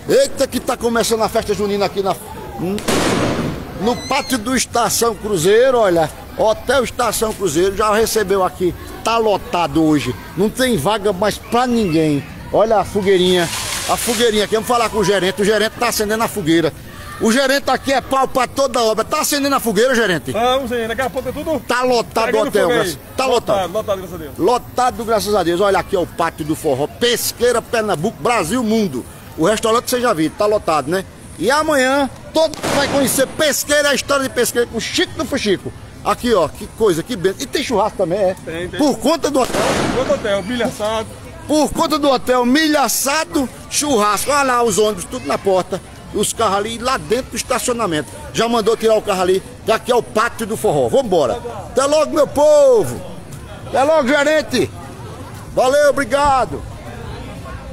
Eita, que tá começando a festa junina aqui no pátio do Estação Cruzeiro, olha. Hotel Estação Cruzeiro já recebeu aqui, tá lotado hoje. Não tem vaga mais pra ninguém. Olha a fogueirinha aqui. Vamos falar com o gerente tá acendendo a fogueira. O gerente aqui é pau pra toda obra. Tá acendendo a fogueira, gerente? Vamos sim, daqui a pouco é tudo. Tá lotado o hotel, tá lotado. Lotado, graças a Deus. Lotado, graças a Deus. Olha aqui, ó, o pátio do forró. Pesqueira, Pernambuco, Brasil, Mundo. O restaurante você já viu, tá lotado, né? E amanhã, todo mundo vai conhecer Pesqueira, a história de Pesqueira com o Chico do Fuxico. Aqui, ó, que coisa, que bem. E tem churrasco também, é? Tem. Por conta do hotel. Por conta do hotel, milho assado. Por conta do hotel, milho assado, churrasco. Olha lá os ônibus, tudo na porta. Os carros ali lá dentro do estacionamento. Já mandou tirar o carro ali, que aqui é o pátio do forró. Vambora. Até logo, meu povo. Até logo, gerente. Valeu, obrigado.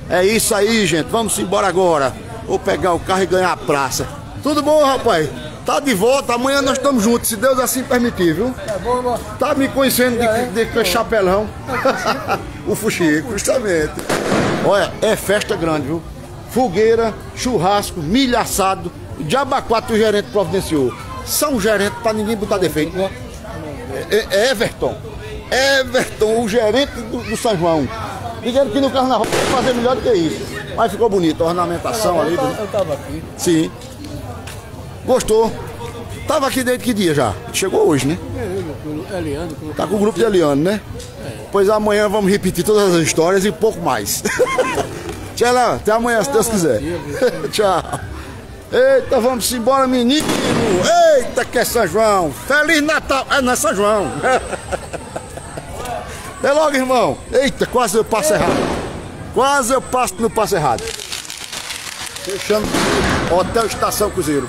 É isso aí, gente. Vamos embora agora. Vou pegar o carro e ganhar a praça. Tudo bom, rapaz? Tá de volta. Amanhã nós estamos juntos, se Deus assim permitir, viu? É bom, irmão. Tá me conhecendo de chapelão. O Fuxico, justamente. Olha, é festa grande, viu? Fogueira, churrasco, milho assado, diabo 4 o gerente providenciou. São gerentes pra ninguém botar defeito, né? É Everton, o gerente do São João. Dizendo que no carnaval vai fazer melhor do que isso. Mas ficou bonito, a ornamentação ali. Eu tava aqui. Sim. Gostou? Tava aqui desde que dia já? Chegou hoje, né? Eliano. Tá com o grupo de Eliano, né? Pois amanhã vamos repetir todas as histórias e pouco mais. Tchau, até amanhã, se Deus quiser. Tchau. Eita, vamos embora, menino. Eita, que é São João. Feliz Natal. Não é São João. Até logo, irmão. Eita, quase eu passo errado. Quase eu passo no passo errado. Fechando Hotel Estação Cruzeiro.